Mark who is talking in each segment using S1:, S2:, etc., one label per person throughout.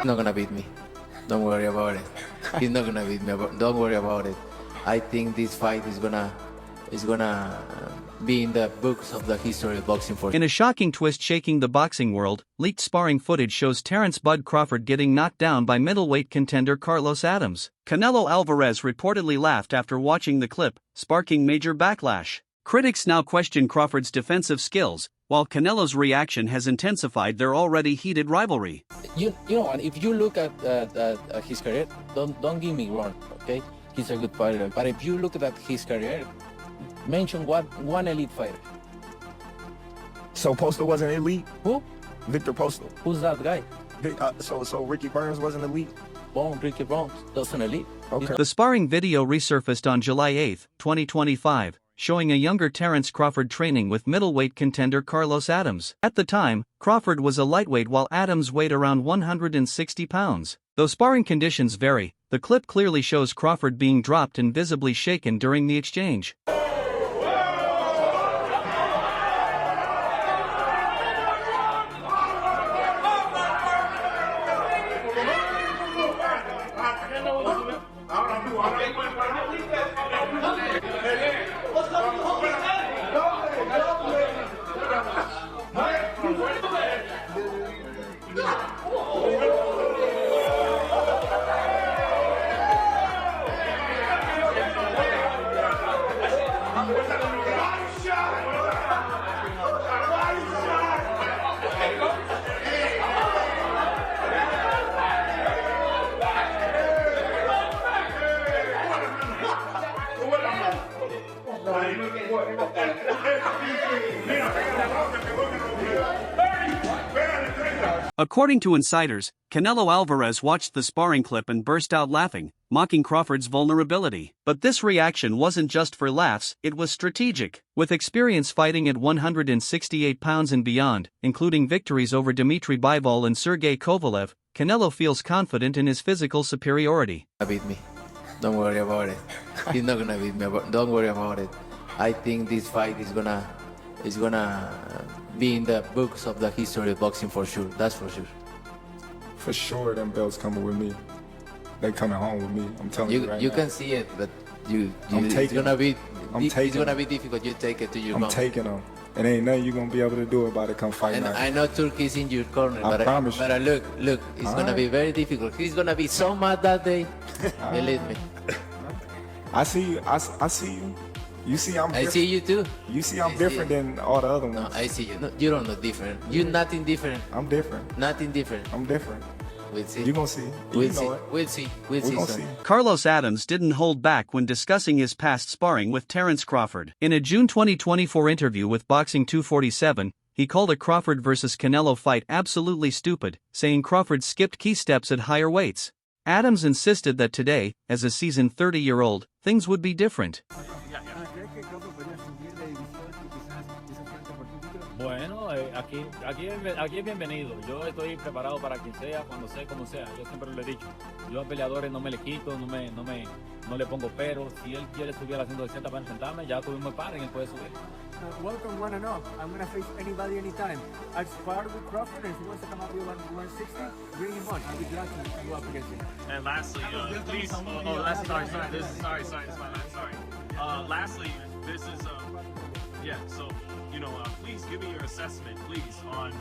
S1: Not gonna beat me. Don't worry about it. He's not gonna beat me. Don't worry about it. I think this fight is gonna be in the books of the history of boxing for.
S2: In a shocking twist shaking the boxing world, leaked sparring footage shows Terence "Bud" Crawford getting knocked down by middleweight contender Carlos Adams. Canelo Alvarez reportedly laughed after watching the clip, sparking major backlash. Critics now question Crawford's defensive skills, while Canelo's reaction has intensified their already heated rivalry.
S1: You know, if you look at his career, don't get me wrong, okay? He's a good fighter, but if you look at his career, mention one elite fighter.
S3: So Postal wasn't elite?
S1: Who?
S3: Victor Postal.
S1: Who's that guy?
S3: So Ricky Burns wasn't elite?
S1: Ricky Burns, that's an elite.
S3: Okay.
S2: The sparring video resurfaced on July 8, 2025, showing a younger Terence Crawford training with middleweight contender Carlos Adams. At the time, Crawford was a lightweight while Adams weighed around 160 pounds. Though sparring conditions vary, the clip clearly shows Crawford being dropped and visibly shaken during the exchange. According to insiders, Canelo Alvarez watched the sparring clip and burst out laughing, mocking Crawford's vulnerability. But this reaction wasn't just for laughs, it was strategic. With experience fighting at 168 pounds and beyond, including victories over Dmitry Bivol and Sergey Kovalev, Canelo feels confident in his physical superiority.
S1: Beat me. Don't worry about it. He's not gonna beat me. Don't worry about it. I think this fight is gonna be in the books of the history of boxing for sure. That's for sure.
S3: For sure, them belts coming with me. They coming home with me. I'm telling you right now.
S1: You can see it, but it's gonna be difficult. You take it to your
S3: I'm taking them. And ain't nothing you gonna be able to do about it come fight night.
S1: I know Turkey's in your corner,
S3: I promise you.
S1: But look, it's gonna be very difficult. He's gonna be so mad that day. Believe me.
S3: I see you. I see you. You see I'm different.
S1: I see you too.
S3: You see I'm different than all the other ones.
S1: No, I see you. No, you don't look different. You're nothing different.
S3: I'm different.
S1: Nothing different.
S3: I'm different.
S1: We'll see.
S3: You gonna see.
S1: We'll see. We'll see. We'll see.
S3: Gonna see.
S2: Carlos Adams didn't hold back when discussing his past sparring with Terence Crawford. In a June 2024 interview with Boxing 247, he called a Crawford vs. Canelo fight absolutely stupid, saying Crawford skipped key steps at higher weights. Adams insisted that today, as a seasoned 30-year-old, things would be different.
S4: Bueno, aquí es bienvenido. Yo estoy preparado para quien sea, cuando sea, como sea. Yo siempre lo he dicho. Yo a peleadores no me le quito, no le pongo pero. Si él quiere subir a la 160 para enfrentarme, ya tuvimos sparring, él puede subir.
S5: Welcome, 1-0. I'm going to face anybody anytime. I've sparred with Crawford, and if he wants to come up with 160, bring him on. I'll be glad to go up against him.
S6: And lastly, please, lastly, this is, so, please give me your assessment, please, on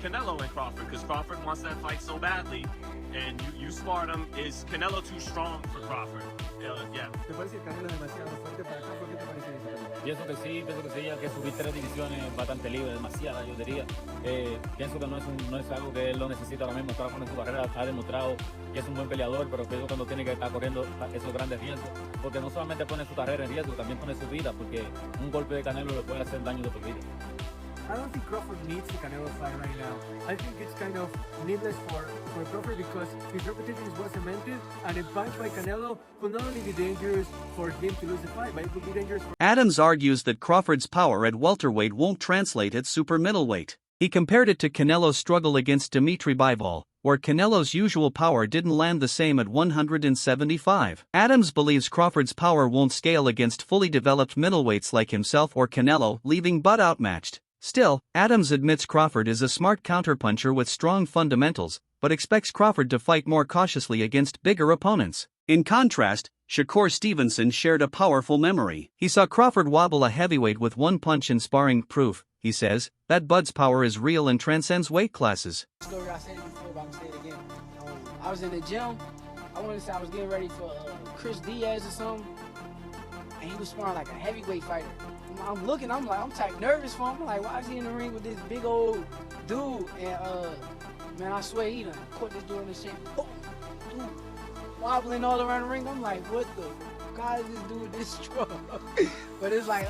S6: Canelo and Crawford, because Crawford wants that fight so badly, and you sparred him. Is Canelo too strong for Crawford?
S5: ¿Te parece que Canelo es demasiado fuerte para Crawford? ¿Qué te parece eso?
S4: Pienso que sí, ya que subir 3 divisiones bastante libre, demasiada, yo diría. Pienso que no es algo que él lo necesita ahora mismo. Crawford en su carrera ha demostrado que es un buen peleador, pero pienso cuando tiene que estar corriendo esos grandes riesgos, porque no solamente pone su carrera en riesgo, también pone su vida, porque un golpe de Canelo le puede hacer daño de por vida.
S5: I don't think Crawford needs the Canelo fight right now. I think it's kind of needless for Crawford because his reputation is well cemented, and a punch by Canelo could not only be dangerous for him to lose the fight, but it could be dangerous for...
S2: Adams argues that Crawford's power at welterweight won't translate at super middleweight. He compared it to Canelo's struggle against Dimitri Bivol, where Canelo's usual power didn't land the same at 175. Adams believes Crawford's power won't scale against fully developed middleweights like himself or Canelo, leaving Bud outmatched. Still, Adams admits Crawford is a smart counterpuncher with strong fundamentals, but expects Crawford to fight more cautiously against bigger opponents. In contrast, Shakur Stevenson shared a powerful memory. He saw Crawford wobble a heavyweight with one punch in sparring. Proof, he says, that Bud's power is real and transcends weight classes.
S7: Story I said it before, but I'm gonna say it again. I was in the gym. I want to say I was getting ready for Chris Diaz or something, and he was sparring like a heavyweight fighter. I'm looking, I'm type nervous for him. I'm like, why is he in the ring with this big old dude? And man, I swear he done caught this dude in the shape. Oh, dude, wobbling all around the ring. I'm like, what the God is this dude this strong? But it's like,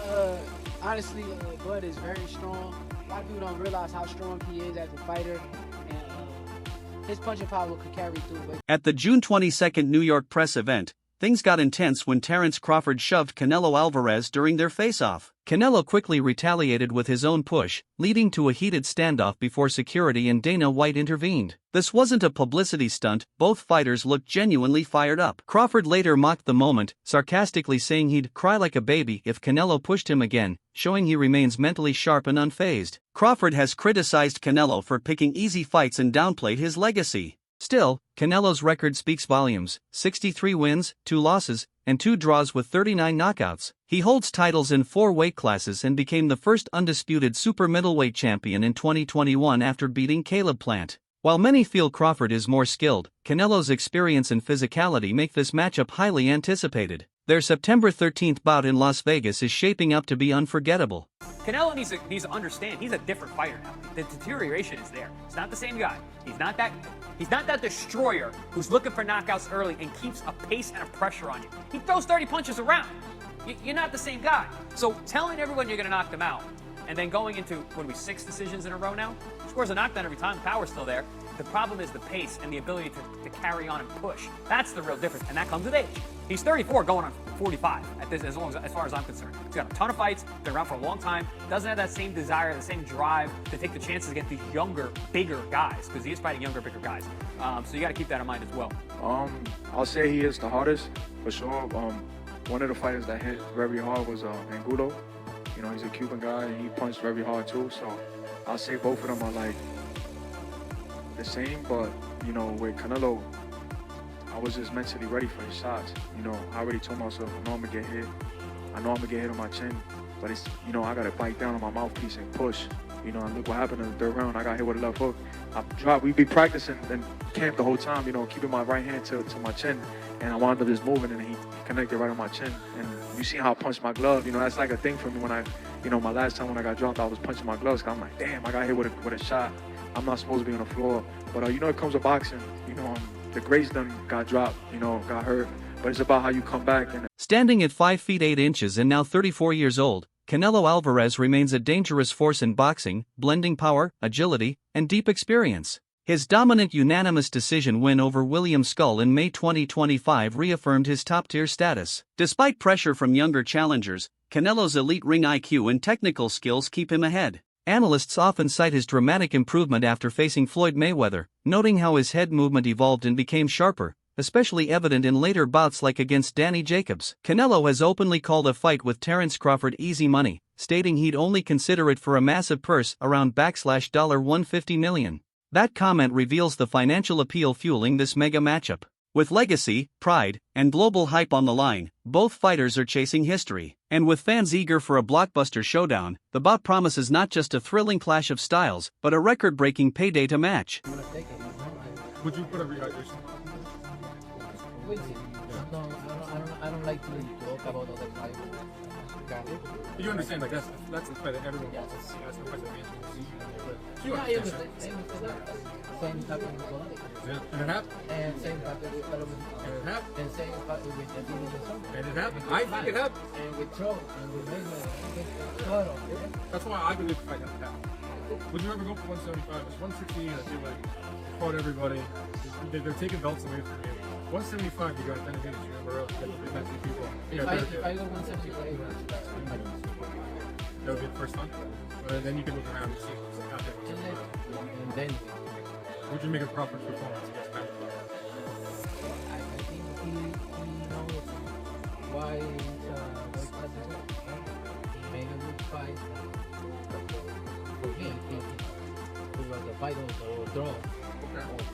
S7: honestly, Bud is very strong. A lot of people don't realize how strong he is as a fighter, and his punching power could carry through.
S2: At the June 22 New York press event, things got intense when Terence Crawford shoved Canelo Alvarez during their face-off. Canelo quickly retaliated with his own push, leading to a heated standoff before security and Dana White intervened. This wasn't a publicity stunt, both fighters looked genuinely fired up. Crawford later mocked the moment, sarcastically saying he'd cry like a baby if Canelo pushed him again, showing he remains mentally sharp and unfazed. Crawford has criticized Canelo for picking easy fights and downplayed his legacy. Still, Canelo's record speaks volumes: 63 wins, 2 losses, and 2 draws with 39 knockouts. He holds titles in 4 weight classes and became the first undisputed super middleweight champion in 2021 after beating Caleb Plant. While many feel Crawford is more skilled, Canelo's experience and physicality make this matchup highly anticipated. Their September 13th bout in Las Vegas is shaping up to be unforgettable.
S8: Canelo needs to understand he's a different fighter now. The deterioration is there. It's not the same guy. He's not that destroyer who's looking for knockouts early and keeps a pace and a pressure on you. He throws 30 punches around. You're not the same guy. So telling everyone you're going to knock them out and then going into, 6 decisions in a row now? Scores a knockdown every time, the power's still there. The problem is the pace and the ability to carry on and push. That's the real difference, and that comes with age. He's 34 going on 45 at this, as far as I'm concerned. He's got a ton of fights, been around for a long time, doesn't have that same desire, the same drive to take the chances against these younger, bigger guys, because he is fighting younger, bigger guys. So you got to keep that in mind as well.
S3: I'll say he is the hardest, for sure. One of the fighters that hit very hard was Angulo. You know, he's a Cuban guy, and he punched very hard too, so I'll say both of them are like the same, but, you know, with Canelo, I was just mentally ready for his shots. You know, I already told myself, I know I'm gonna get hit. I know I'm gonna get hit on my chin, but it's, you know, I gotta bite down on my mouthpiece and push. You know, and look what happened in the 3rd round. I got hit with a left hook. I dropped. We'd be practicing in camp the whole time, you know, keeping my right hand to my chin, and I wound up just moving, and he connected right on my chin. And you see how I punched my glove. You know, that's like a thing for me when my last time when I got dropped, I was punching my gloves. 'Cause I'm like, damn, I got hit with a shot. I'm not supposed to be on the floor. But, you know, it comes with boxing. You know, the greats done got dropped, you know, got hurt. But it's about how you come back. And
S2: standing at 5 feet 8 inches and now 34 years old, Canelo Alvarez remains a dangerous force in boxing, blending power, agility, and deep experience. His dominant unanimous decision win over William Skull in May 2025 reaffirmed his top-tier status. Despite pressure from younger challengers, Canelo's elite ring IQ and technical skills keep him ahead. Analysts often cite his dramatic improvement after facing Floyd Mayweather, noting how his head movement evolved and became sharper, especially evident in later bouts like against Danny Jacobs. Canelo has openly called a fight with Terence Crawford easy money, stating he'd only consider it for a massive purse around $150 million. That comment reveals the financial appeal fueling this mega matchup. With legacy, pride, and global hype on the line, both fighters are chasing history. And with fans eager for a blockbuster showdown, the bout promises not just a thrilling clash of styles, but a record-breaking payday to match.
S3: would you put a rehydration?
S1: I don't like to talk about other fights.
S3: You understand, like that's the fight that everyone wants to see. That's the fight that fans want to see. But you understand.
S1: Same happened with Colombia.
S3: And it happened.
S1: And same happened with Colombia.
S3: And it happened.
S1: And same happened with the Division.
S3: And it happened. I think it happened.
S1: And with Trump and with Mayweather.
S3: That's why I believe the fight has to happen. Would you ever go for 175? It's 116. I feel like fought everybody. They're taking belts away from you. 175, you got an advantage. You never else get the big people.
S1: If I go 175,
S9: That'll be the first one. But then you can look around and see what's out there.
S1: And then
S9: What do you make of Crawford's performance against Matt?
S1: I think he knows why he made a good fight. For me, I think it was a fight or draw.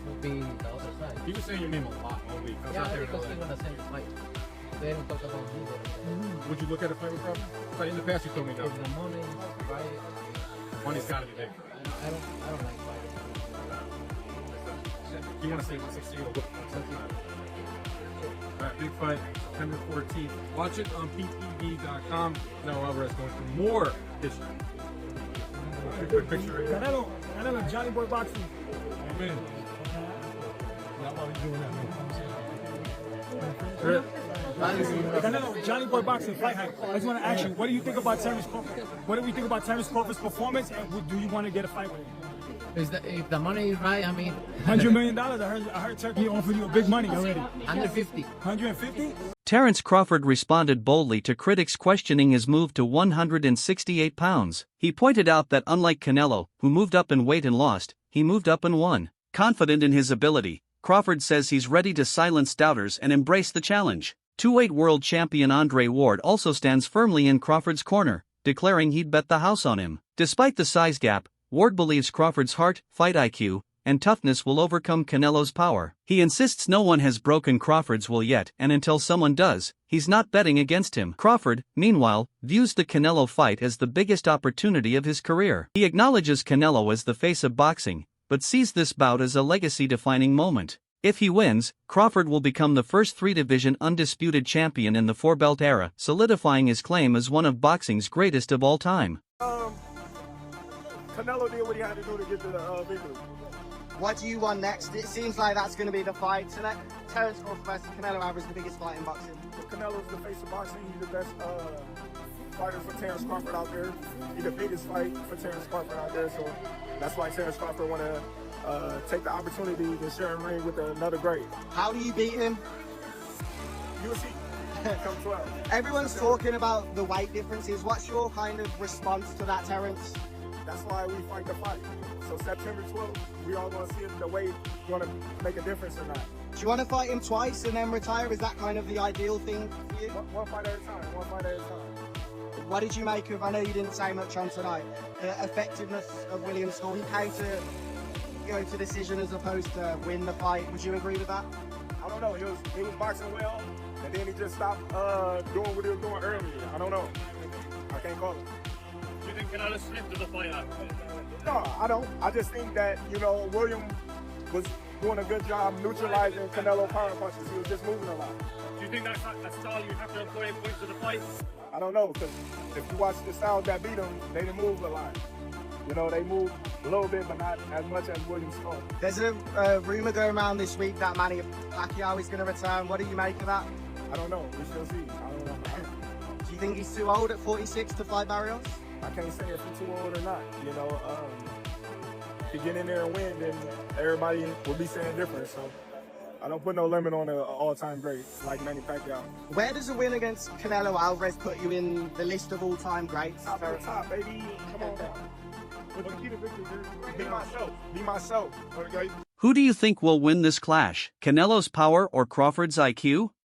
S1: Would be the other side.
S9: He was saying your name a lot all week. I was
S1: Yeah,
S9: out there
S1: because he wanna send the fight. They don't talk about me.
S9: Would you look at a fight with Crawford? But in the past, you told me no.
S1: If the money is right,
S9: Money's got to be big.
S1: I don't like fighting.
S9: You want to say 160 or 160? All right, big fight, September 14th. Watch it on PPV.com. Canelo Alvarez going through more history. Quick picture right here.
S5: Canelo, Johnny Boy Boxing.
S9: Amen.
S5: Not while he's doing that,
S9: Good.
S5: Canelo, Johnny Boy Boxing, fight hype. I just want to ask you, what do you think about Terence Crawford? What do we think about Terence Crawford's performance, and do you want to get a fight with him?
S1: If the money is right, I mean,
S5: $100 million. I heard Turkey offered you a big money already.
S1: 150.
S5: 150?
S2: Terence Crawford responded boldly to critics questioning his move to 168 pounds. He pointed out that unlike Canelo, who moved up in weight and lost, he moved up and won. Confident in his ability, Crawford says he's ready to silence doubters and embrace the challenge. 2-weight world champion Andre Ward also stands firmly in Crawford's corner, declaring he'd bet the house on him. Despite the size gap, Ward believes Crawford's heart, fight IQ, and toughness will overcome Canelo's power. He insists no one has broken Crawford's will yet, and until someone does, he's not betting against him. Crawford, meanwhile, views the Canelo fight as the biggest opportunity of his career. He acknowledges Canelo as the face of boxing, but sees this bout as a legacy-defining moment. If he wins, Crawford will become the first 3-division undisputed champion in the 4-belt era, solidifying his claim as one of boxing's greatest of all time.
S3: Canelo did what he had to do to get to the victory.
S10: What do you want next? It seems like that's going to be the fight. Terence Crawford versus Canelo Alvarez, the biggest fight in boxing.
S3: Canelo's the face of boxing. He's the best fighter for Terence Crawford out there. He's the biggest fight for Terence Crawford out there. So that's why Terence Crawford want to take the opportunity to share a ring with another great.
S10: How do you beat him?
S3: You'll see. Come 12.
S10: Everyone's talking about the weight differences. What's your kind of response to that, Terence?
S3: That's why we fight the fight. So September 12th, we all going to see if the weight going to make a difference or not.
S10: Do you want to fight him twice and then retire? Is that kind of the ideal thing for you?
S3: One fight at a time. One fight at a time.
S10: What did you make of, I know you didn't say much on tonight, the effectiveness of William Storm? He came to go to decision as opposed to win the fight. Would you agree with that?
S3: I don't know. He was boxing well, and then he just stopped doing what he was doing earlier. I don't know. I can't call it.
S6: Do you think Canelo slipped as a fighter?
S3: No, I don't. I just think that, William was doing a good job neutralizing Canelo power punches. He was just moving a lot.
S6: Do you think that's style you have to employ in points of the fight?
S3: I don't know, because if you watch the styles that beat him, they didn't move a lot. They moved a little bit, but not as much as William Storm.
S10: There's a rumor going around this week that Manny Pacquiao is going to return. What do you make of that?
S3: I don't know. We shall see. I don't know.
S10: Do you think he's too old at 46 to fight Barrios?
S3: I can't say if he's too old or not. If he get in there and win, then everybody will be saying different. So I don't put no limit on an all-time great like Manny Pacquiao.
S10: Where does a win against Canelo Alvarez put you in the list of all-time greats?
S3: Top of the top, baby. Come on down. Be myself. Be myself. Okay?
S2: Who do you think will win this clash, Canelo's power or Crawford's IQ?